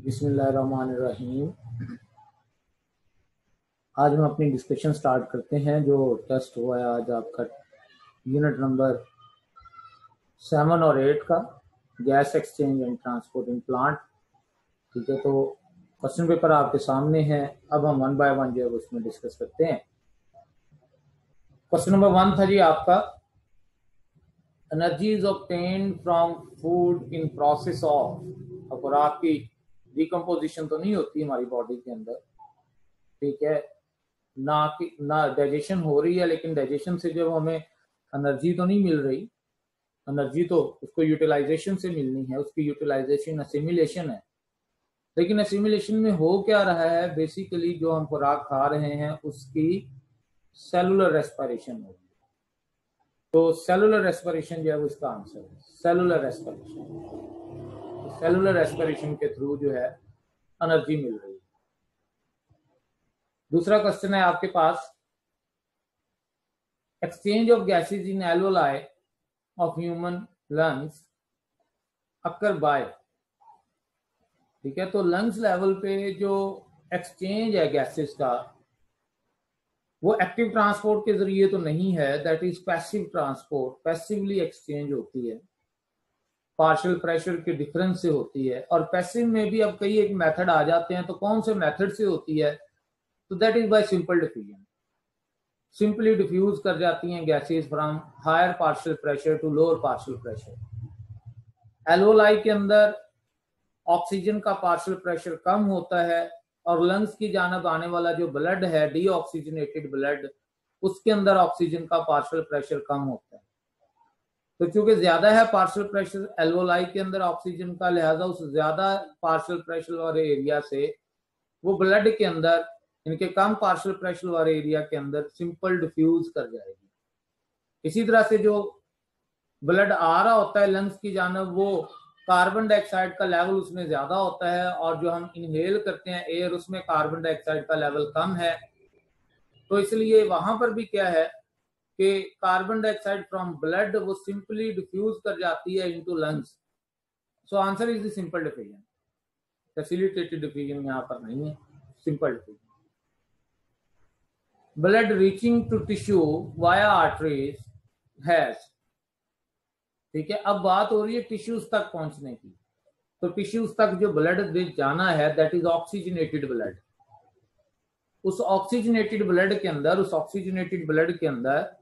बिस्मिल्लाहिर्रहमानिर्रहीम। आज हम अपनी डिस्कशन स्टार्ट करते हैं। जो टेस्ट हुआ है आज आपका यूनिट नंबर 7 और 8 का, gas exchange and transporting plant. ठीक है, तो क्वेश्चन पेपर आपके सामने है। अब हम वन बाय वन जो है उसमें डिस्कस करते हैं। क्वेश्चन नंबर 1 था जी आपका, energy is obtained from food in process of. और आपकी डिकम्पोजिशन तो नहीं होती हमारी बॉडी के अंदर, ठीक है, ना डाइजेशन हो रही है, लेकिन डाइजेशन से जब हमें एनर्जी तो नहीं मिल रही। एनर्जी तो उसको यूटिलाइजेशन से मिलनी है, उसकी यूटिलाइजेशन असिमिलेशन है। लेकिन असिमिलेशन में हो क्या रहा है, बेसिकली जो हम खुराक खा रहे हैं उसकी सेलुलर रेस्पिरेशन हो रही है। तो सेलुलर रेस्पिरेशन जो है वो इसका आंसर है, सेलुलर रेस्पिरेशन। सेलुलर रेस्पिरेशन के थ्रू जो है एनर्जी मिल रही है। दूसरा क्वेश्चन है आपके पास, exchange of gases in alveoli of human lungs occur by. ठीक है, तो लंग्स लेवल पे जो एक्सचेंज है गैसेस का, वो एक्टिव ट्रांसपोर्ट के जरिए तो नहीं है, that is passive transport. Passively exchange होती है, पार्शियल प्रेशर के डिफरेंस से होती है। और पैसिव में भी अब कई एक मेथड आ जाते हैं, तो कौन से मेथड से होती है? तो that is by simple diffusion. Simply diffuse कर जाती हैं gases from higher partial pressure to lower partial pressure. Alveoli के अंदर ऑक्सीजन का पार्शियल प्रेशर कम होता है, और लंग्स की जानब आने वाला जो ब्लड है, डीऑक्सीजनेटेड ब्लड, उसके अंदर ऑक्सीजन का पार्शियल प्रेशर कम होता है। तो चूंकि ज्यादा है पार्शियल प्रेशर एल्वोलाई के अंदर ऑक्सीजन का, लिहाजा उस ज्यादा पार्शियल प्रेशर वाले एरिया से वो ब्लड के अंदर, इनके कम पार्शियल प्रेशर वाले एरिया के अंदर सिंपल डिफ्यूज कर जाएगी। इसी तरह से जो ब्लड आ रहा होता है लंग्स की जानब, वो कार्बन डाइऑक्साइड का लेवल उसमें ज्यादा होता है, और जो हम इनहेल करते हैं एयर, उसमें कार्बन डाइऑक्साइड का लेवल कम है। तो इसलिए वहां पर भी क्या है कि कार्बन डाइऑक्साइड फ्रॉम ब्लड वो सिंपली डिफ्यूज कर जाती है into lungs. So answer is the simple diffusion. Facilitated diffusion यहाँ पर नहीं है, simple diffusion. Blood reaching to tissue via arteries has. ठीक है, अब बात हो रही है टिश्यूज तक पहुंचने की। तो टिश्यूज तक जो ब्लड जाना है, दैट इज ऑक्सीजनेटेड ब्लड। उस ऑक्सीजनेटेड ब्लड के अंदर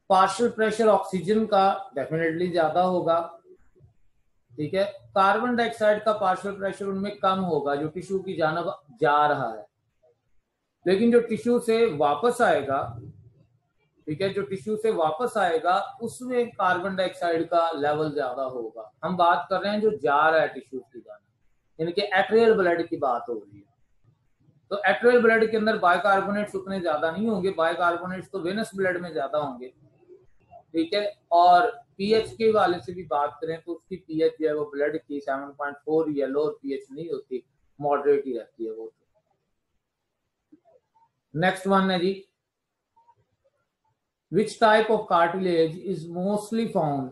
पार्शियल प्रेशर ऑक्सीजन का डेफिनेटली ज्यादा होगा। ठीक है, कार्बन डाइऑक्साइड का पार्शियल प्रेशर उनमें कम होगा जो टिश्यू की जानब जा रहा है। लेकिन जो टिश्यू से वापस आएगा, ठीक है, जो टिश्यू से वापस आएगा उसमें कार्बन डाइऑक्साइड का लेवल ज्यादा होगा। हम बात कर रहे हैं जो जा रहा है टिश्यू की जानब, यानी कि एट्रियल ब्लड की बात हो रही है। तो एट्रियल ब्लड के अंदर बाइकार्बोनेट्स उतने ज्यादा नहीं होंगे, बाइकार्बोनेट्स तो वेनस ब्लड में ज्यादा होंगे। ठीक है, और पीएच के वाले से भी बात करें तो उसकी पीएच जो है वो ब्लड की 7.4 या लोअर पीएच नहीं होती, मॉडरेट ही रहती है वो। नेक्स्ट वन है जी, which type of cartilage is mostly found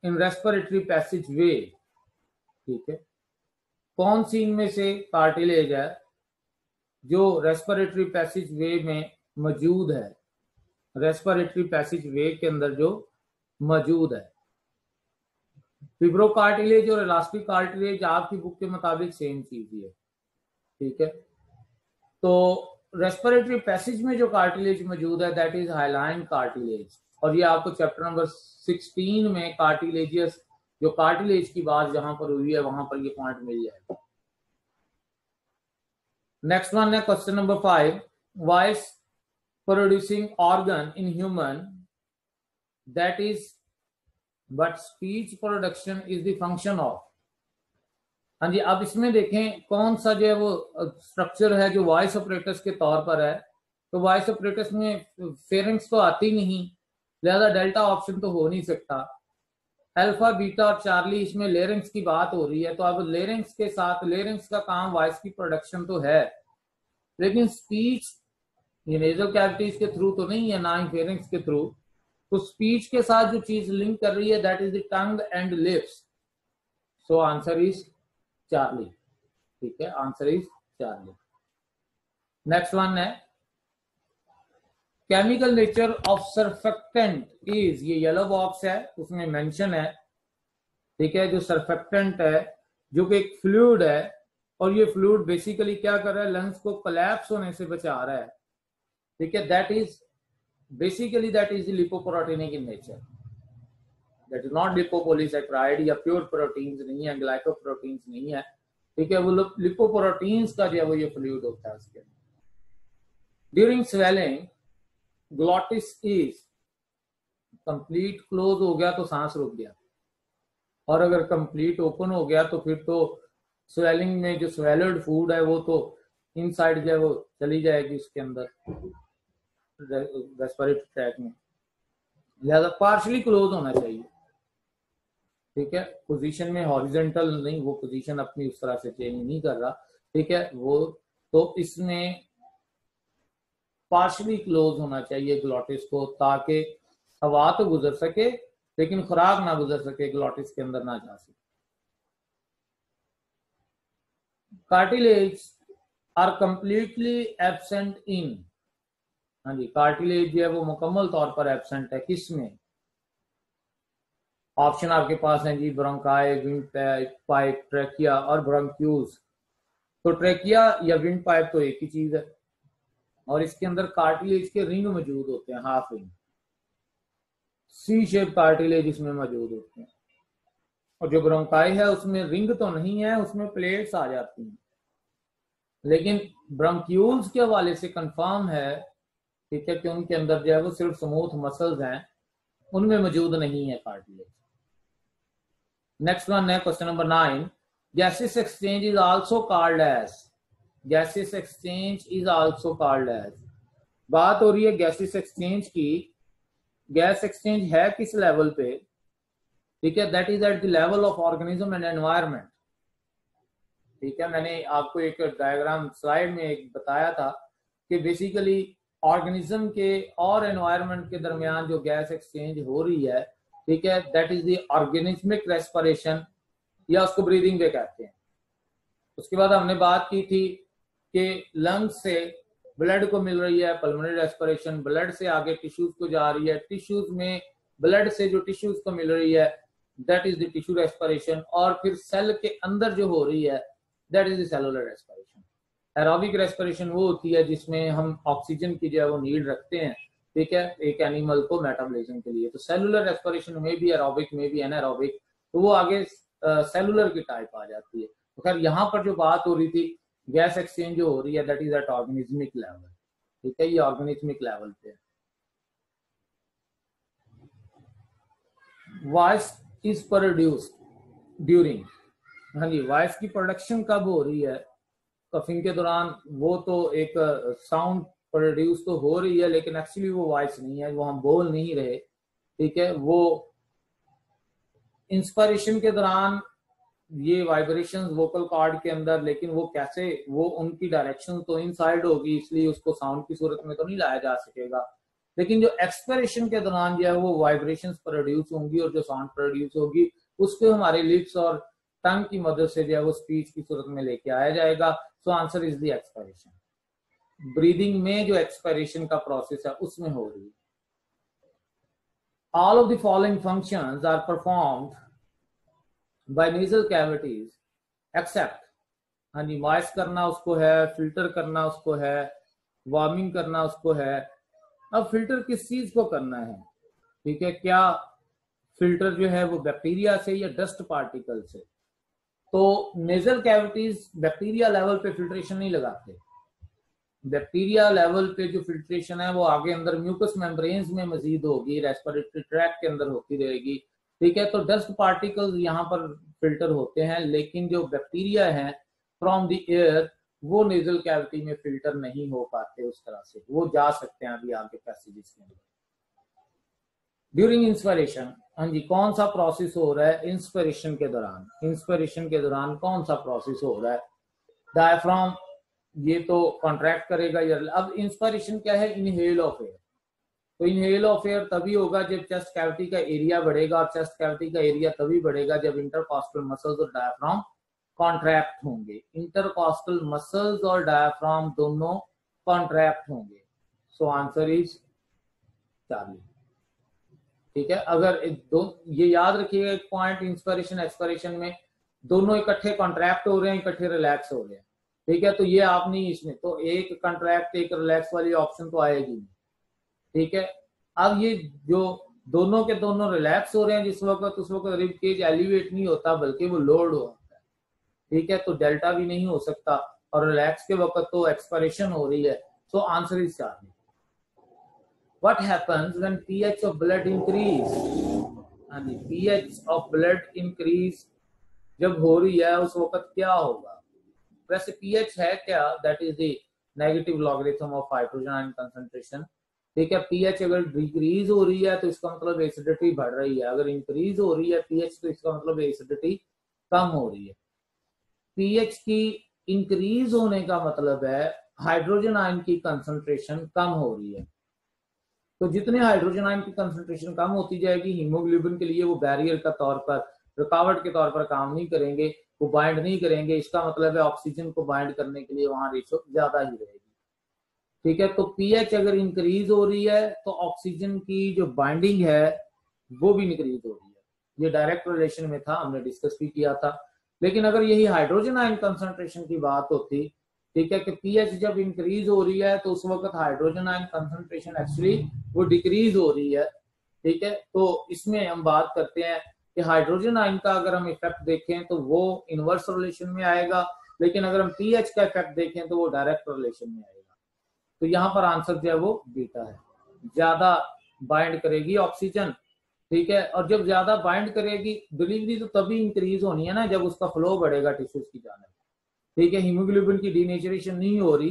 in respiratory passageway। ठीक है, कौन सी इनमें से कार्टिलेज है जो रेस्पिरेटरी पैसेज वे में मौजूद है, रेस्पिरेटरी पैसेज वे के अंदर जो मौजूद है? फिब्रो कार्टिलेज और इलास्टिक कार्टिलेज आपकी बुक के मुताबिक सेम चीज ही है। ठीक है, तो रेस्पिरेटरी पैसेज में जो कार्टिलेज मौजूद है, दैट इज हाइलाइन कार्टिलेज। और ये आपको चैप्टर नंबर 16 में कार्टिलेजियस, जो कार्टिलेज की बात जहां पर हुई है वहां पर ये पॉइंट मिल जाएगा। नेक्स्ट वन है question number 5, voice producing organ in human, that is but speech production is the function of. हाँ जी, अब इसमें देखें कौन सा जो है वो स्ट्रक्चर है जो वॉइस ऑपरेटस के तौर पर है। तो वॉइस ऑपरेटस में फेरिंग्स तो आती नहीं, लिहाजा डेल्टा ऑप्शन तो हो नहीं सकता। अल्फा, बीटा और चार्ली, इसमें लेरिंग्स की बात हो रही है। तो अब लेरिंग्स के साथ, लेरिंग्स का काम वॉइस की प्रोडक्शन तो है, लेकिन स्पीच ये नेजल कैविटीज के थ्रू तो नहीं है, ना ही फेरिंग्स के थ्रू। तो स्पीच के साथ जो चीज लिंक कर रही है, that is the tongue and lips. So answer is Charlie, ठीक है, answer is Charlie. Next one है chemical nature of surfactant is, ये येलो बॉक्स है, उसमें मेंशन है, ठीक है, जो सर्फेक्टेंट है जो कि एक फ्लूइड है, और ये फ्लूइड बेसिकली क्या कर रहा है, लंग्स को कोलैप्स होने से बचा रहा है, ठीक है, that is basically that is lipoproteinic in nature, that is not lipopolysaccharide या प्योर प्रोटीन्स नहीं है, ग्लाइकोप्रोटीन्स नहीं है, ठीक है, वो लिपोप्रोटीन्स का जो है वो ये फ्लूइड होता है उसके अंदर। During swelling glottis is, complete close हो गया तो सांस रुक गया, और अगर कंप्लीट ओपन हो गया तो फिर तो स्वेलिंग में जो स्वेलड फूड है वो तो इनसाइड जो है वो चली जाएगी उसके अंदर रेस्पिरेटरी ट्रैक में, लिहाजा पार्शली क्लोज होना चाहिए, ठीक है, पोजीशन में हॉरिजॉन्टल नहीं, वो पोजीशन अपनी उस तरह से चेंज नहीं कर रहा, ठीक है, वो तो इसमें पार्शली क्लोज होना चाहिए ग्लॉटिस को, ताकि हवा तो गुजर सके लेकिन खुराक ना गुजर सके, ग्लॉटिस के अंदर ना जा सके। Cartilage are completely absent in, हाँ जी, कार्टिलेज जो है वो मुकम्मल तौर पर एब्सेंट है किसमें? ऑप्शन आपके पास है जी, ब्रोंकाई, विंड पाइप, ट्रेकिया और ब्रोंक्यूल्स। तो ट्रेकिया या विंड पाइप तो एक ही चीज है, और इसके अंदर कार्टिलेज के रिंग मौजूद होते हैं, हाफ रिंग, सी शेप कार्टिलेज इसमें मौजूद होते हैं, और जो ब्रोंकाई है उसमें रिंग तो नहीं है, उसमें प्लेट्स आ जाती हैं, लेकिन ब्रोंक्यूल्स के हवाले से कंफर्म है, ठीक है, कि उनके अंदर जो है वो सिर्फ स्मूथ मसल्स हैं, उनमें मौजूद नहीं है कार्टिलेज। नेक्स्ट वन है question number 9, gases exchange is also called as, gases exchange is also called as, बात हो रही है गैसेस एक्सचेंज की, गैस एक्सचेंज है किस लेवल पे, ठीक है, that is at the level of organism and environment, ठीक है, मैंने आपको एक डायग्राम स्लाइड में एक बताया था कि बेसिकली ऑर्गेनिज्म के और एनवायरनमेंट के दरमियान जो गैस एक्सचेंज हो रही है, ठीक है, that is the organismic respiration, या उसको ब्रीदिंग वे कहते हैं। उसके बाद हमने बात की थी कि लंग्स से ब्लड को मिल रही है पल्मोनरी रेस्पिरेशन, ब्लड से आगे टिश्यूज को जा रही है, टिश्यूज में ब्लड से जो टिश्यूज को मिल रही है that is the tissue respiration, और फिर सेल के अंदर जो हो रही है that is the cellular respiration. Aerobic respiration वो होती है जिसमें हम ऑक्सीजन की जो है वो नीड रखते हैं, ठीक है, एक एनिमल को मेटाबॉलिज्म के लिए। तो सेलुलर रेस्पिरेशन में भी एरोबिक में भी एनारोबिक, तो वो आगे सेलुलर की टाइप आ जाती है। तो खैर यहाँ पर जो बात हो रही थी गैस एक्सचेंज जो हो रही है that is at organismic level, ठीक है, ये ऑर्गेनिज्मिक लेवल पे है। वॉइस इज प्रोड्यूस्ड ड्यूरिंग, हाँ जी, वॉइस की प्रोडक्शन कब हो रही है? कफिंग के दौरान। वो तो एक साउंड प्रोड्यूस तो हो रही है लेकिन एक्चुअली वो वॉइस नहीं है, वो हम बोल नहीं रहे, ठीक है, वो इंस्पिरेशन के दौरान ये वाइब्रेशंस वोकल कॉर्ड के अंदर, लेकिन वो कैसे, वो उनकी डायरेक्शन तो इनसाइड होगी इसलिए उसको साउंड की सूरत में तो नहीं लाया जा सकेगा, लेकिन जो एक्सपिरेशन के दौरान जो है वो वाइब्रेशंस प्रोड्यूस होंगी और जो साउंड प्रोड्यूस होगी उसको हमारे लिप्स और टंग की मदद से जो है वो स्पीच की सूरत में लेके आया जाएगा। सो answer is the expiration. Breathing में जो एक्सपिरेशन का प्रोसेस है उसमें हो रही है। All of the following functions are performed by nasal cavities except, हाँ जी, वॉइस करना उसको है, फिल्टर करना उसको है, वार्मिंग करना उसको है। अब फिल्टर किस चीज को करना है, ठीक है, क्या फिल्टर जो है वो बैक्टीरिया से या डस्ट पार्टिकल से? तो नेजल कैविटीज बैक्टीरिया लेवल पे फिल्ट्रेशन नहीं लगाते, बैक्टीरिया लेवल पे जो फिल्ट्रेशन है वो आगे अंदर म्यूकस मेम्ब्रेन्स में मजीद होगी, रेस्पिरेटरी ट्रैक के अंदर होती रहेगी, ठीक है। तो डस्ट पार्टिकल्स यहाँ पर फिल्टर होते हैं, लेकिन जो बैक्टीरिया है फ्रॉम द एयर वो नेजल कैविटी में फिल्टर नहीं हो पाते उस तरह से, वो जा सकते हैं अभी आगे पैसेजेस के अंदर। ड्यूरिंग इंस्पिरेशन, हाँ जी, कौन सा प्रोसेस हो रहा है इंस्पिरेशन के दौरान? इंस्पिरेशन के दौरान कौन सा प्रोसेस हो रहा है? डायफ्राम ये तो कॉन्ट्रैक्ट करेगा या, अब इंस्पिरेशन क्या है? Inhale of air. तो इनहेल ऑफ एयर तभी होगा जब चेस्ट कैविटी का एरिया बढ़ेगा, और चेस्ट कैविटी का एरिया तभी बढ़ेगा जब इंटरकॉस्टल मसल्स और डायफ्राम कॉन्ट्रैक्ट होंगे, इंटरकॉस्टल मसल्स और डायफ्राम दोनों कॉन्ट्रैक्ट होंगे। सो आंसर इज चार्ली। ठीक है, अगर ये याद रखिएगा एक पॉइंट, इंस्पिरेशन एक्सपिरेशन में दोनों इकट्ठे कॉन्ट्रैक्ट हो रहे हैं, इकट्ठे रिलैक्स हो रहे हैं। ठीक है, तो ये आप नहीं, इसमें तो एक कॉन्ट्रैक्ट एक रिलैक्स वाली ऑप्शन तो आएगी नहीं। ठीक है, अब ये जो दोनों के दोनों रिलैक्स हो रहे हैं जिस वक्त, उस वक्त रिब केज एलिवेट नहीं होता बल्कि वो लोड होता है। ठीक है, तो डेल्टा भी नहीं हो सकता, और रिलैक्स के वक्त तो एक्सपिरेशन हो रही है। So answer is Charlie. What happens when pH of blood increase? हाँ जी, pH of blood increase जब हो रही है उस वक्त क्या होगा? वैसे pH है क्या? That is the negative logarithm of hydrogen ion concentration। ठीक है, pH अगर डिक्रीज हो रही है तो इसका मतलब एसिडिटी बढ़ रही है, अगर इंक्रीज हो रही है pH तो इसका मतलब एसिडिटी कम हो रही है। pH की इंक्रीज होने का मतलब है हाइड्रोजन आयन की कंसंट्रेशन कम हो रही है। तो जितने हाइड्रोजन आयन की कंसंट्रेशन कम होती जाएगी, हीमोग्लोबिन के लिए वो बैरियर का तौर पर, रुकावट के तौर पर काम नहीं करेंगे, वो बाइंड नहीं करेंगे। इसका मतलब है ऑक्सीजन को बाइंड करने के लिए वहां रेशो ज्यादा ही रहेगी। ठीक है, तो पीएच अगर इंक्रीज हो रही है तो ऑक्सीजन की जो बाइंडिंग है वो भी इंक्रीज हो रही है। ये डायरेक्ट रिलेशन में था, हमने डिस्कस भी किया था। लेकिन अगर यही हाइड्रोजन आयन कंसंट्रेशन की बात होती, ठीक है, कि पीएच जब इंक्रीज हो रही है तो उस वक्त हाइड्रोजन आयन कंसंट्रेशन एक्चुअली वो डिक्रीज हो रही है। ठीक है, तो इसमें हम बात करते हैं कि हाइड्रोजन आयन का अगर हम इफेक्ट देखें तो वो इनवर्स रिलेशन में आएगा, लेकिन अगर हम पीएच का इफेक्ट देखें तो वो डायरेक्ट रिलेशन में आएगा। तो यहाँ पर आंसर जो है वो बीटा है, ज्यादा बाइंड करेगी ऑक्सीजन। ठीक है, और जब ज्यादा बाइंड करेगी, डिलीवरी तो तभी इंक्रीज होनी है ना जब उसका फ्लो बढ़ेगा टिश्यूज की जाने। ठीक है, हीमोग्लोबिन की डीनेचरेशन नहीं हो रही,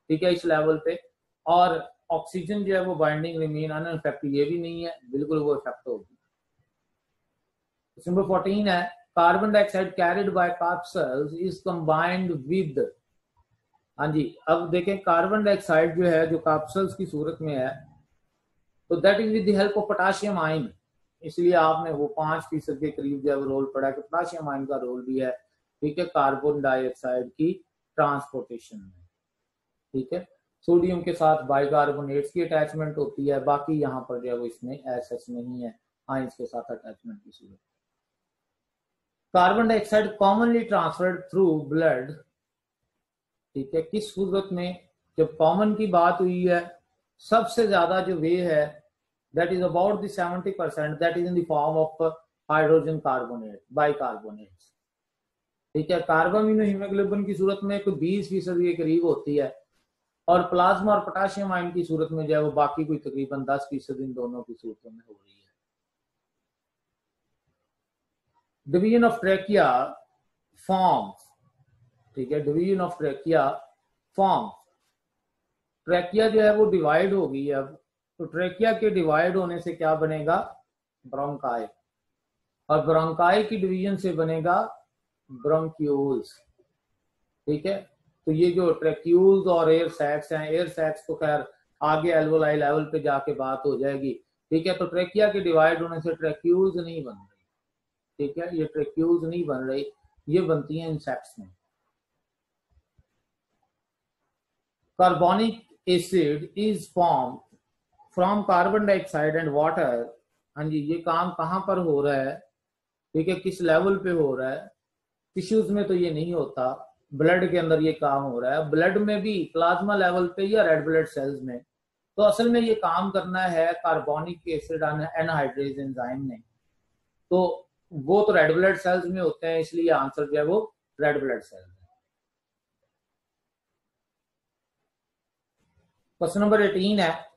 ठीक है, इस लेवल पे, और ऑक्सीजन जो है वो बाइंडिंग रिमेन अनइफेक्टिव, ये भी नहीं है, बिल्कुल वो इफेक्ट होगी। नंबर 14 है carbon dioxide carried by corpuscles is combined with. हाँ जी, अब देखें कार्बन डाइऑक्साइड जो है जो कार्पसेल्स की सूरत में है, तो that is with the help of potassium ion. इसलिए आपने वो 5% के करीब जो रोल पड़ा कि पोटेशियम आयन का रोल भी है, ठीक है, कार्बन डाइऑक्साइड की ट्रांसपोर्टेशन में। ठीक है, सोडियम के साथ बाइकार्बोनेट्स की अटैचमेंट होती है, बाकी यहाँ पर जो है वो इसमें ऐसा नहीं है आयंस के साथ अटैचमेंट की सूरत। Carbon dioxide commonly transferred through blood. ठीक है, किस सूरत में? जब कॉमन की बात हुई है, सबसे ज्यादा जो वे है that is about the 70%, that is in the form of hydrogen carbonate, bicarbonates. ठीक है, कार्बामिनो हीमोग्लोबिन की सूरत में कोई 20% के करीब होती है, और प्लाज्मा और पोटेशियम आयन की सूरत में जो है वो बाकी कोई तकरीबन 10% इन दोनों की सूरतों में हो रही है। Division of trachea forms. ठीक है, division of trachea forms. Trachea जो है वो डिवाइड हो गई है अब, तो ट्रैकिया के डिवाइड होने से क्या बनेगा? ब्रोंकाई, और ब्रोंकाई की डिवीजन से बनेगा ब्रोंक्यूल्स। ठीक है, तो ये जो ट्रैक्यूल्स और एयर सैक्स हैं, एयर सैक्स तो खैर आगे एल्वोलाई लेवल पे जाके बात हो जाएगी। ठीक है, तो ट्रैकिया के डिवाइड होने से ट्रैक्यूल्स नहीं बन रही। ठीक है, ये ट्रैक्यूल्स नहीं बन रही, ये बनती हैं इंसेक्ट्स में। Carbonic acid is form from carbon dioxide and water. हाँ जी, ये काम कहाँ पर हो रहा है? ठीक है, किस लेवल पे हो रहा है? टिश्यूज में तो ये नहीं होता, ब्लड के अंदर ये काम हो रहा है, ब्लड में भी प्लाज्मा लेवल पे या रेड ब्लड सेल्स में। तो असल में ये काम करना है कार्बोनिक एसिड एनहाइड्रेज एंजाइम ने, तो वो तो रेड ब्लड सेल्स में होते हैं, इसलिए आंसर जो है वो रेड ब्लड सेल्स है। क्वेश्चन नंबर 18 है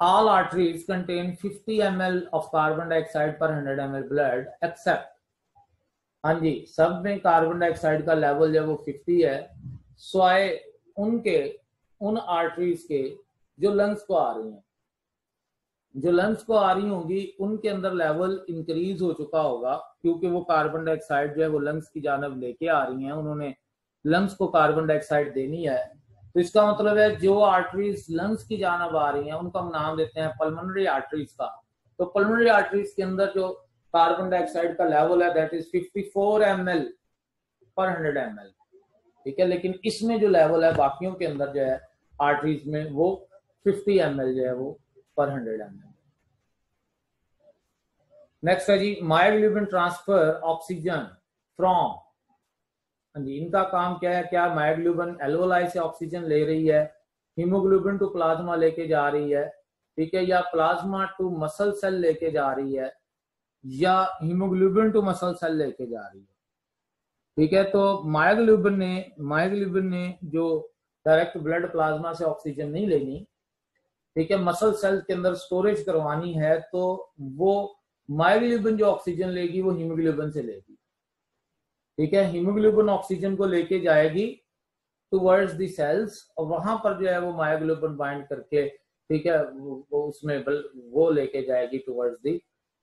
all arteries contain 50 ml of carbon dioxide per 100 ml blood except। हाँ जी, सब में कार्बन डाइऑक्साइड का लेवल जब वो 50 है, स्वाय उन आर्टरीज के जो लंग्स को आ रही हैं, जो लंग्स को आ रही होंगी उनके अंदर लेवल इंक्रीज हो चुका होगा, क्योंकि वो कार्बन डाइऑक्साइड जो है वो लंग्स की जानब लेके आ रही हैं, उन्होंने लंग्स को कार्बन डाइऑक्साइड देनी है। तो इसका मतलब है जो आर्टरीज लंग्स की जानब आ रही हैं उनका हम नाम देते हैं पल्मोनरी आर्टरीज का। तो पल्मोनरी आर्टरीज के अंदर जो कार्बन डाइऑक्साइड का लेवल है दैट इज 54 ml पर 100 ml, ठीक है। लेकिन इसमें जो लेवल है बाकियों के अंदर जो है आर्टरीज में वो 50 ml जो है वो पर 100 ml। नेक्स्ट है जी मायोग्लोबिन ट्रांसफर ऑक्सीजन फ्रॉम, हाँ जी, इनका काम क्या है, क्या मायोग्लोबिन एल्वोलाई से ऑक्सीजन ले रही है, हीमोग्लोबिन टू प्लाज्मा लेके जा रही है, ठीक है, या प्लाज्मा टू मसल सेल लेके जा रही है, या हीमोग्लोबिन टू मसल सेल लेके जा रही है, ठीक है। तो मायोग्लोबिन ने जो डायरेक्ट ब्लड प्लाज्मा से ऑक्सीजन नहीं लेनी, ठीक है, मसल सेल के अंदर स्टोरेज करवानी है, तो वो मायोग्लोबिन जो ऑक्सीजन लेगी वो हीमोग्लोबिन से लेगी, ठीक है। हीमोग्लोबिन ऑक्सीजन को लेके जाएगी टुवर्ड्स द सेल्स और वहां पर जो है वो मायोग्लोबिन बाइंड करके, ठीक है, वो उसमें वो लेके जाएगी टुवर्ड्स द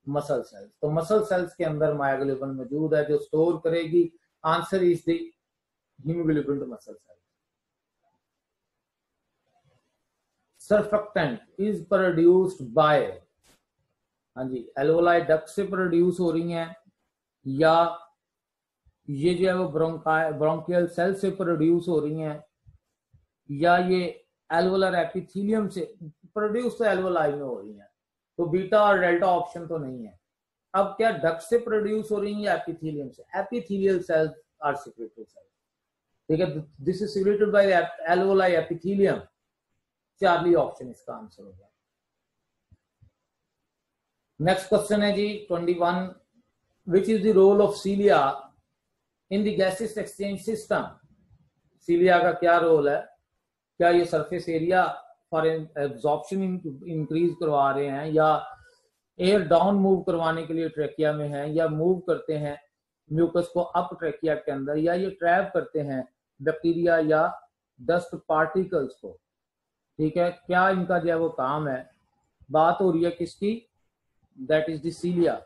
मसल सेल्स। तो मसल सेल्स के अंदर मायोग्लोबिन मौजूद है जो स्टोर करेगी। Answer is the haemoglobin to muscle cells. Surfactant is produced by, हाँ जी, एल्वोलाई डक्ट से प्रोड्यूस हो रही हैं, या ये जो है वो ब्रोंकियल सेल से प्रोड्यूस हो रही हैं, या ये एल्वोलर एपिथेलियम से प्रोड्यूस तो एल्वोलाई में हो रही हैं। तो बीटा और डेल्टा ऑप्शन तो नहीं है। अब क्या डक्ट से प्रोड्यूस हो रही है या एपिथेलियम से? Epithelial cells are secreted cells, ठीक है, this is secreted by alveoli epithelium. Charlie option इसका आंसर होगा। नेक्स्ट क्वेश्चन है जी 21, which is the role of cilia in the gases exchange system. Cilia का क्या रोल है? क्या ये surface area for absorption increase करवा रहे हैं, या एयर डाउन मूव करवाने के लिए ट्रैकिया में है, या मूव करते हैं म्यूकस को अप ट्रैकिया के अंदर, या ये ट्रैप करते हैं बैक्टीरिया या डस्ट पार्टिकल्स को, ठीक है, क्या इनका जो है वो काम है? बात हो रही है किसकी? That is the cilia.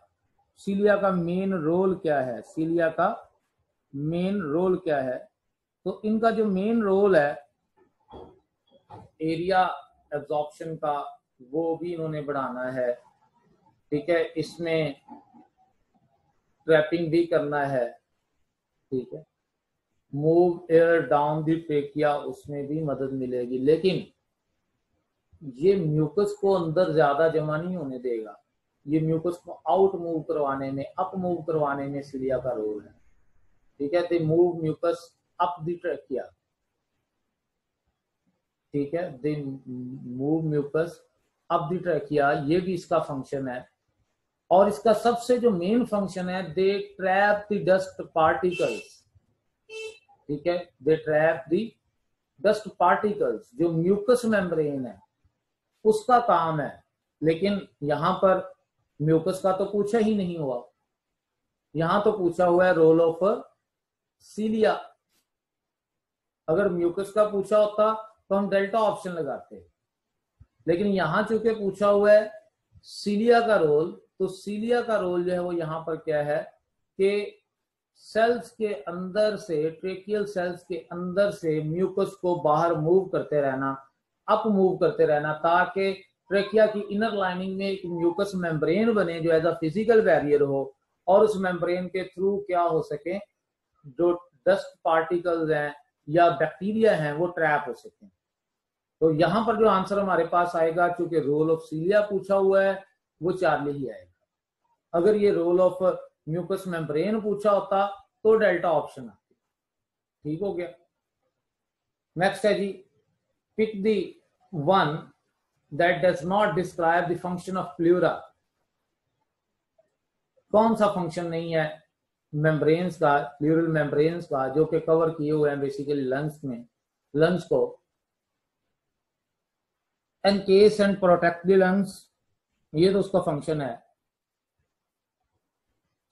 Cilia का मेन रोल क्या है? सीलिया का मेन रोल क्या है? तो इनका जो मेन रोल है एरिया एब्जॉर्प्शन का, वो भी इन्होंने बढ़ाना है, ठीक है, इसमें ट्रैपिंग भी करना है, ठीक है, move air down the trachea, उसमें भी मदद मिलेगी। लेकिन ये म्यूकस को अंदर ज्यादा जमा नहीं होने देगा, ये म्यूकस को आउट मूव करवाने में, अप मूव करवाने में सीलिया का रोल है, ठीक है। They move mucus up the trachea, ठीक है, they move mucus up the trachea, ये भी इसका फंक्शन है। और इसका सबसे जो मेन फंक्शन है, दे ट्रैप द डस्ट पार्टिकल्स, ठीक है, दे ट्रैप द डस्ट पार्टिकल्स, जो म्यूकस मेम्ब्रेन है उसका काम है। लेकिन यहां पर म्यूकस का तो पूछा ही नहीं हुआ, यहां तो पूछा हुआ है रोल ऑफ सीलिया। अगर म्यूकस का पूछा होता तो हम डेल्टा ऑप्शन लगाते, लेकिन यहां चूंकि पूछा हुआ है सीलिया का रोल, तो सीलिया का रोल जो है वो यहां पर क्या है कि सेल्स के अंदर से, ट्रेकियल सेल्स के अंदर से म्यूकस को बाहर मूव करते रहना, अप मूव करते रहना, ताकि ट्रेकिया की इनर लाइनिंग में एक म्यूकस मेम्ब्रेन बने जो एज अ फिजिकल बैरियर हो, और उस मेम्ब्रेन के थ्रू क्या हो सके, जो डस्ट पार्टिकल्स हैं या बैक्टीरिया हैं वो ट्रैप हो सके। तो यहां पर जो आंसर हमारे पास आएगा, चूंकि रोल ऑफ सीलिया पूछा हुआ है, वो चार्ली ही आएगा। अगर ये रोल ऑफ म्यूकस मेम्ब्रेन पूछा होता तो डेल्टा ऑप्शन आती। ठीक हो गया। नेक्स्ट है जी, pick the one that does not describe the function of pleura. कौन सा फंक्शन नहीं है मेम्ब्रेन्स का, प्लूरल मेम्ब्रेन्स का, जो कि कवर किए हुए हैं बेसिकली लंग्स में, लंग्स को एनकेस एंड प्रोटेक्ट द लंग्स, ये तो उसका फंक्शन है।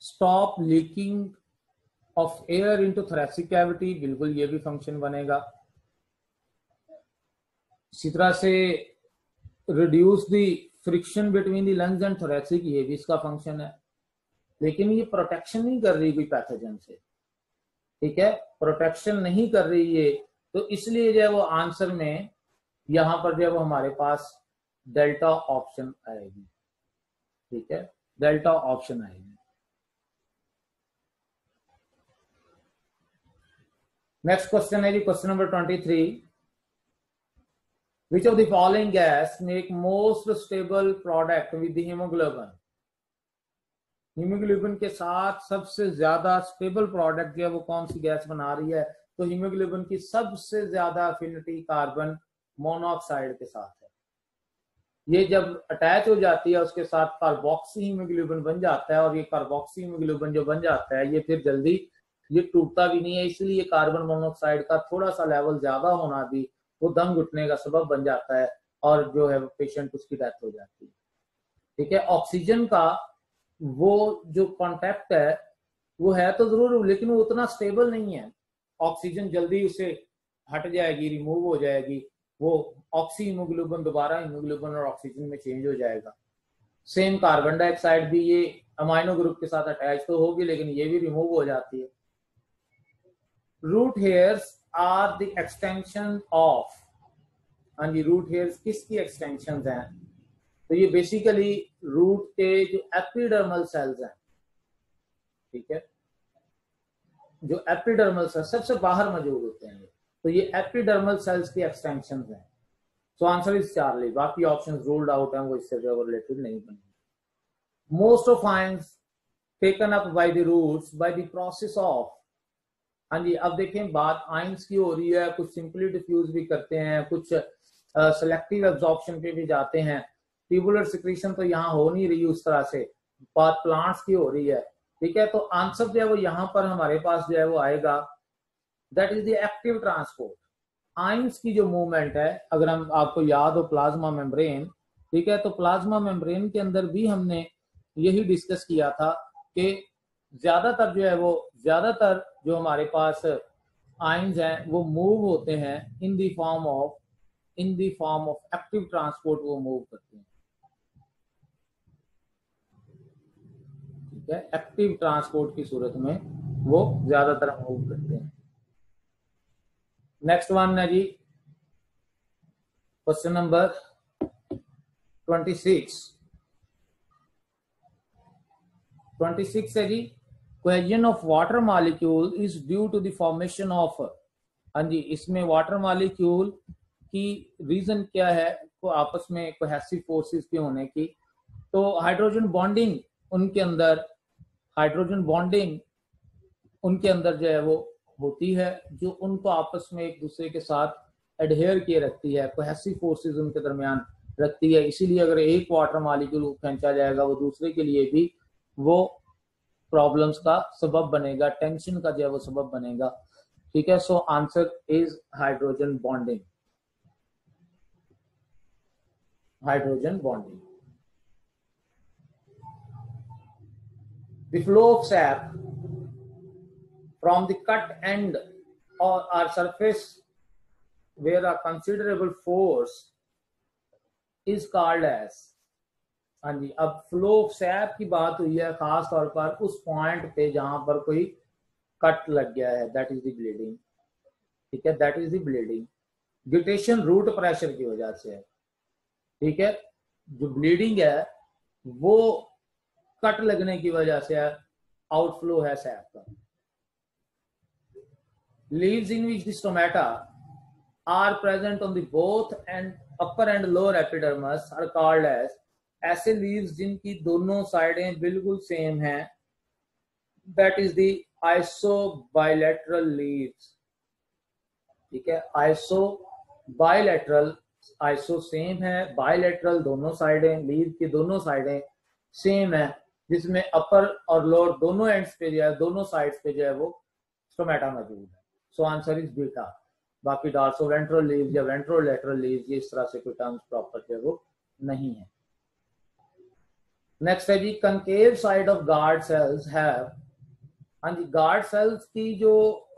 Stop leaking of air into thoracic cavity, बिल्कुल ये भी फंक्शन बनेगा। इसी तरह से reduce the friction between the lungs and thoracic, ये भी इसका फंक्शन है। लेकिन ये प्रोटेक्शन नहीं कर रही कोई पैथोजन से, ठीक है, प्रोटेक्शन नहीं कर रही ये, तो इसलिए जो है वो आंसर में यहां पर जो है वो हमारे पास डेल्टा ऑप्शन आएगी, ठीक है, डेल्टा ऑप्शन आएगी। नेक्स्ट क्वेश्चन है जी, question number 23, which of the following gas make most stable product with the haemoglobin. Haemoglobin के साथ सबसे ज्यादा स्टेबल प्रोडक्ट जो है वो कौन सी गैस बना रही है? तो हीमोग्लोबिन की सबसे ज्यादा एफिनिटी कार्बन मोनोऑक्साइड के साथ है। ये जब अटैच हो जाती है उसके साथ कार्बोक्सी हीमोग्लोबिन बन जाता है, और ये कार्बोक्सी हीमोग्लोबिन जो बन जाता है ये फिर जल्दी ये टूटता भी नहीं है, इसलिए कार्बन मोनोऑक्साइड का थोड़ा सा लेवल ज्यादा होना भी वो दम घुटने का सबब बन जाता है, और जो है पेशेंट उसकी डेथ हो जाती है। ठीक है, ऑक्सीजन का वो जो कॉन्टेक्ट है वो है तो जरूर, लेकिन वो उतना स्टेबल नहीं है। ऑक्सीजन जल्दी उसे हट जाएगी, रिमूव हो जाएगी, वो ऑक्सी हीमोग्लोबिन दोबारा हीमोग्लोबिन और ऑक्सीजन में चेंज हो जाएगा। सेम कार्बन डाइऑक्साइड भी ये अमाइनो ग्रुप के साथ अटैच तो होगी, लेकिन ये भी रिमूव हो जाती है। Root hairs are the extension of, हाँ जी, रूट हेयर्स किसकी एक्सटेंशन हैं? तो ये बेसिकली रूट के जो एपिडर्मल सेल्स हैं, ठीक है, जो एपिडर्मल सेल्स सबसे बाहर मौजूद होते हैं, तो ये एपिडर्मल सेल्स की एक्सटेंशन हैं। सो आंसर इज चार्ली, बाकी ऑप्शंस रूल्ड आउट हैं, वो इससे रिलेटेड नहीं बनेंगे। Most of ions taken up by the roots by the process of, हाँ जी, अब देखें बात आयंस की हो रही है, कुछ सिंपली डिफ्यूज भी करते हैं, कुछ सेलेक्टिव एब्जॉर्प्शन पे भी जाते हैं। ट्यूबुलर सिक्रीशन तो यहाँ हो नहीं रही उस तरह से, बात प्लांट्स की हो रही है। ठीक है, तो आंसर जो है वो यहाँ पर हमारे पास जो है वो आएगा, that is the active transport. Ions की जो मूवमेंट है, अगर हम आपको याद हो प्लाज्मा मेम्ब्रेन, ठीक है, तो प्लाज्मा मेम्ब्रेन के अंदर भी हमने यही डिस्कस किया था कि ज्यादातर जो है वो ज्यादातर जो हमारे पास आयंस हैं वो मूव होते हैं in the form of active transport, वो मूव करते हैं। ठीक है, एक्टिव ट्रांसपोर्ट की सूरत में वो ज्यादातर मूव करते हैं। नेक्स्ट वन है जी, क्वेश्चन नंबर 26 है जी, cohesion of water molecule is due to the formation of, हाँ जी, इसमें वाटर मॉलिक्यूल की रीजन क्या है? तो आपस में कोहेसिव फोर्सेस के होने की, तो हाइड्रोजन बॉन्डिंग उनके अंदर, हाइड्रोजन बॉन्डिंग उनके अंदर जो है वो होती है, जो उनको आपस में एक दूसरे के साथ एडहेयर किए रखती है, कोहेसिव फोर्सेस उनके दरमियान रखती है। इसीलिए अगर एक वाटर मॉलिक्यूल खींचा जाएगा वो दूसरे के लिए भी वो प्रॉब्लम्स का सबब बनेगा, टेंशन का जो है वो सबब बनेगा। ठीक है, so answer is hydrogen bonding, hydrogen bonding. The flow of sap from the cut end or surface where a considerable force is called as, हाँ जी, अब फ्लो ऑफ सैप की बात हुई है खास तौर पर उस पॉइंट पे जहां पर कोई कट लग गया है, दैट इज द ब्लीडिंग। ठीक है, that is the bleeding. Guttation root pressure की वजह से है। ठीक है, जो ब्लीडिंग है वो कट लगने की वजह से आउटफ्लो है सैप का। Leaves in which the stomata are present on the both and upper and lower epidermis are called as, ऐसे लीव्स जिनकी दोनों साइडें बिल्कुल सेम हैं, that is the isobilateral leaves. ठीक है, आइसो बाइलेटरल, आइसो सेम है, बाइलेटरल दोनों साइडें, लीव की दोनों साइडें सेम है, जिसमें अपर और लोअर दोनों एंड्स पे जो है, दोनों साइड्स पे जो है वो स्टोमेटा मौजूद है। So answer is beta. बाकी डार्सो वेंट्रल लीव्स या वेंट्रोलेटरल लीव्स ये इस तरह से कोई टर्म्स प्रॉपर जो है वो नहीं है। नेक्स्ट है जी, concave side of guard cells have, हाँ जी, गार्ड सेल्स की जो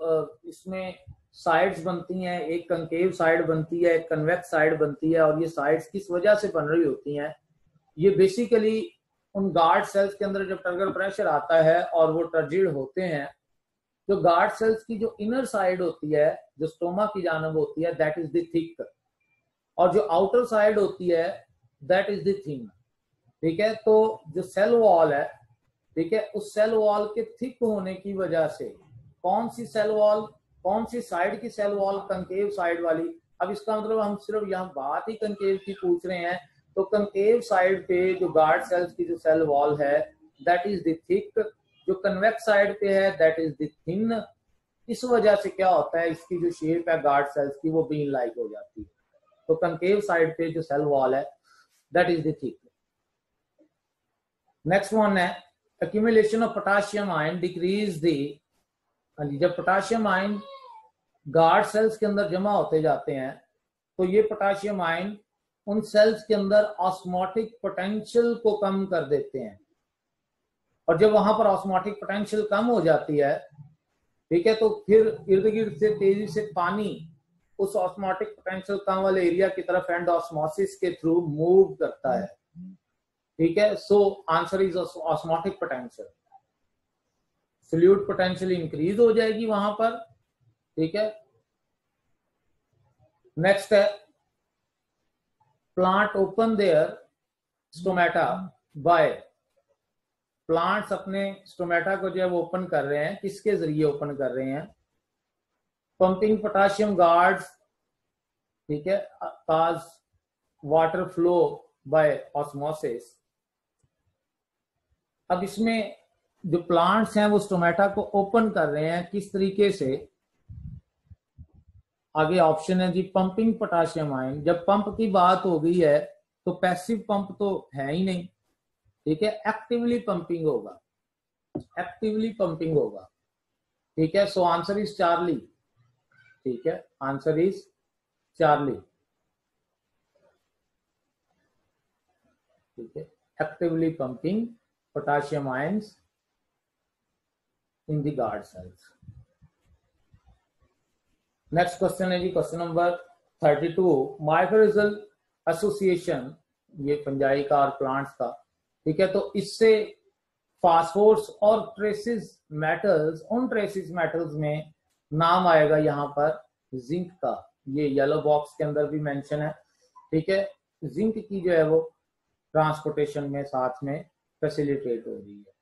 इसमें साइड्स बनती हैं, एक कंकेव साइड बनती है, एक कन्वेक्स साइड बनती है, और ये साइड्स किस वजह से बन रही होती हैं? ये बेसिकली उन गार्ड सेल्स के अंदर जब टर्गर प्रेशर आता है और वो टर्जिड होते हैं, जो गार्ड सेल्स की जो इनर साइड होती है, जो स्टोमा की जानब होती है, दैट इज द थिक, और जो आउटर साइड होती है दैट इज द थिन। ठीक है, तो जो सेल वॉल है, ठीक है, उस सेल वॉल के थिक होने की वजह से, कौन सी सेल वॉल? कौन सी साइड की सेल वॉल, कंकेव साइड वाली। अब इसका मतलब हम सिर्फ यहाँ बात ही कंकेव की पूछ रहे हैं, तो कंकेव साइड पे जो गार्ड सेल्स की जो सेल वॉल है दैट इज द थिक, जो कन्वेक्स साइड पे है दैट इज द थिन। इस वजह से क्या होता है, इसकी जो शेप है गार्ड सेल्स की वो बीन लाइक हो जाती है। तो कंकेव साइड पे जो सेल वॉल है that is the thick. Next one है accumulation of potassium ion decrease the, जब पोटाशियम आयन गार्ड सेल्स के अंदर जमा होते जाते हैं तो ये पोटाशियम आयन उन सेल्स के अंदर ऑस्मोटिक पोटेंशियल को कम कर देते हैं, और जब वहां पर ऑस्मोटिक पोटेंशियल कम हो जाती है, ठीक है, तो फिर इर्द गिर्द से तेजी से पानी उस ऑस्मोटिक पोटेंशियल कम वाले एरिया की तरफ एंडोस्मोसिस के थ्रू मूव करता है, ठीक है। So answer is osmotic potential, solute potential increase हो जाएगी वहां पर, ठीक है। नेक्स्ट है plant open their stomata by, plants अपने स्टोमेटा को जो है वो ओपन कर रहे हैं, किसके जरिए ओपन कर रहे हैं, पंपिंग पोटाशियम गार्ड्स, ठीक है, काज वाटर फ्लो बाय ऑस्मोसिस। अब इसमें जो प्लांट्स हैं वो स्टोमेटा को ओपन कर रहे हैं किस तरीके से, आगे ऑप्शन है जी पंपिंग पोटाशियम आयन। जब पंप की बात हो गई है तो पैसिव पंप तो है ही नहीं, ठीक है, एक्टिवली पंपिंग होगा, एक्टिवली पंपिंग होगा, ठीक है। सो आंसर इज चार्ली, ठीक है, आंसर इज चार्ली, ठीक है, actively pumping potassium ions in the guard cells. Next question है जी क्वेश्चन नंबर 32, माइक्रोरिजल एसोसिएशन, ये फंजाई का और प्लांट्स का, ठीक है, तो इससे फास्फोर्स और ट्रेसिस मेटल्स, उन ट्रेसिस मेटल्स में नाम आएगा यहाँ पर जिंक का, ये येलो बॉक्स के अंदर भी मेंशन है, ठीक है। जिंक की जो है वो ट्रांसपोर्टेशन में साथ में फैसिलिटेट हो रही है।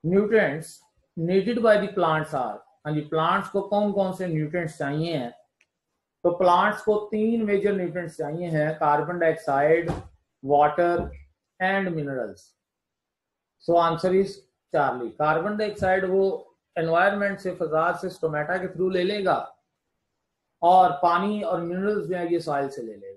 Nutrients needed by the plants are, हाँ जी, प्लांट्स को कौन कौन से न्यूट्रिएंट्स चाहिए हैं, तो प्लांट्स को 3 मेजर न्यूट्रिएंट्स चाहिए हैं, carbon dioxide, water and minerals. So answer is Charlie, carbon dioxide वो एनवायरनमेंट से, फजा से स्टोमेटा के थ्रू ले लेगा, और पानी और मिनरल्स जो है ये सॉइल से ले लेगा।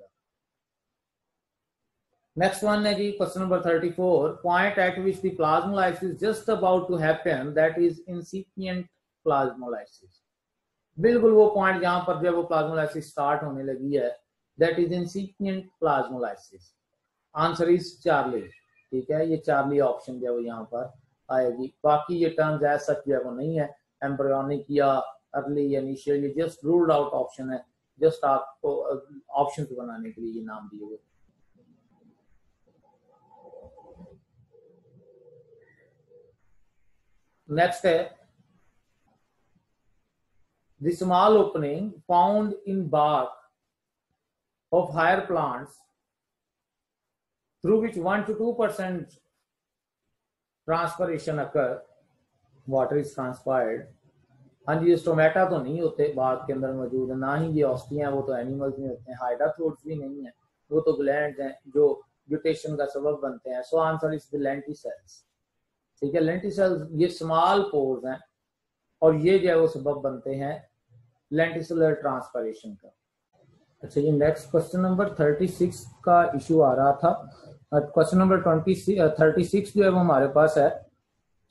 नेक्स्ट वन है जी question number 34, point at which the plasmolysis just about to happen that is incipient plasmolysis. बिल्कुल वो पॉइंट जहां पर जब वो प्लाज्मोलाइसिस स्टार्ट होने लगी है that is incipient plasmolysis. Answer is Charlie, ठीक है, ये चार्ली ऑप्शन जो है वो यहाँ पर आएगी। बाकी ये टर्म्स एज सच जो है वो नहीं है, एम्ब्रियोनिक या अर्ली या इनिशियल, ये जस्ट रूल्ड आउट ऑप्शन है, जस्ट आपको ऑप्शन बनाने के लिए ये नाम दिए हुए। नेक्स्ट है the small opening found in bark of higher plants through which 1 to 2% transpiration occur, water is transpired। हाँ जी, स्टोमेटा तो नहीं होते बाग के अंदर मौजूद है, ना ही ये ऑस्टियां, वो तो एनिमल्स में होते हैं, हाइड्रोथ्रोड्स भी नहीं है, वो तो ग्लैंड्स हैं जो म्यूटेशन का सबब बनते हैं। So answer is the lenticels, ठीक है, लेंटिसेल्स ये स्मॉल पोर्स हैं और ये जो है वो सबब बनते हैं लेंटिसुलर ट्रांसपायरेशन का। अच्छा, ये नेक्स्ट क्वेश्चन नंबर 36 का इशू आ रहा था। क्वेश्चन नंबर 36 जो है वो हमारे पास है,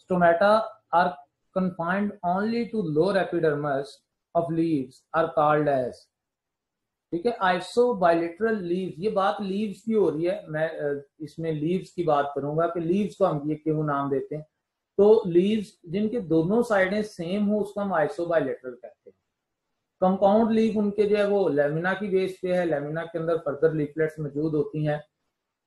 stomata are confined only to lower epidermis of leaves are called as, ठीक है, isobilateral leaves। ये बात लीव्स की हो रही है, मैं इसमें लीव्स की बात करूंगा कि लीव्स को हम ये क्यों नाम देते हैं। तो लीव्स जिनके दोनों साइडें सेम हो उसको हम आइसोबाइलेटरल कहते हैं। कंपाउंड लीफ उनके जो है वो लेमिना की बेस पे है, लेमिना के अंदर फर्दर लीफलेट्स मौजूद होती हैं,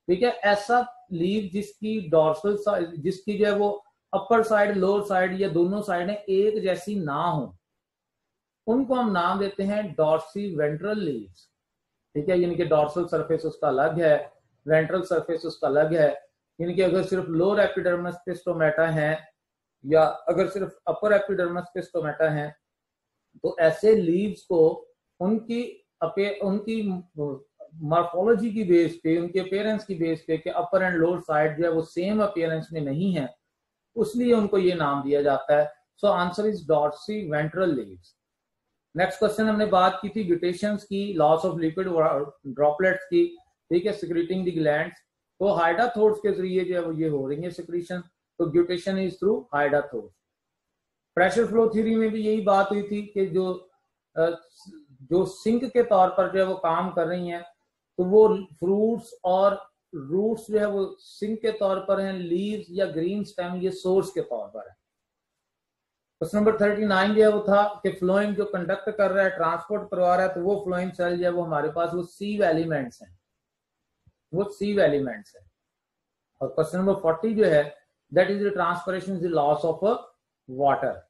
ठीक है। ऐसा लीफ जिसकी डॉर्सल साइड, जिसकी जो है वो अपर साइड, लोअर साइड या दोनों साइडें एक जैसी ना हो, उनको हम नाम देते हैं डॉर्सी वेंट्रल लीव्स, ठीक है। यानी कि डॉर्सल सरफेस उसका अलग है, वेंट्रल सरफेस उसका अलग है। यानी कि अगर सिर्फ लोअर एपिडर्मिस पे स्टोमेटा है या अगर सिर्फ अपर एपिडर्मिस के स्टोमेटा हैं तो ऐसे लीव्स को उनकी मॉर्फोलॉजी की बेस पे, उनके अपीयरेंस की बेस पे कि अपर एंड लोअर साइड जो है वो सेम अपीयरेंस में नहीं है, उसलिए उनको ये नाम दिया जाता है। So answer is dorsiventral leaves. Next question हमने बात की थी ग्यूटेशंस की, लॉस ऑफ लिक्विड ड्रॉपलेट्स की, ठीक है, सिक्रीटिंग द ग्लैंड्स। तो हाइडाथोर्स के जरिए जो है वो ये हो रही है सिक्रीशन, तो guttation is through hydathodes. Pressure flow theory में भी यही बात हुई थी कि जो सिंक के तौर पर जो है वो काम कर रही हैं, तो वो फ्रूट्स और रूट्स जो है वो सिंक के तौर पर हैं, लीव्स या ग्रीन स्टेम ये सोर्स के तौर पर है। क्वेश्चन नंबर 39 जो है वो था कि फ्लोएम जो कंडक्ट कर रहा है, ट्रांसपोर्ट करवा रहा है, तो वो फ्लोएम सेल जो है वो हमारे पास वो सीव एलिमेंट्स हैं, वो सीव एलिमेंट्स है। और क्वेश्चन नंबर 40 जो है that is the transpiration is the loss of water.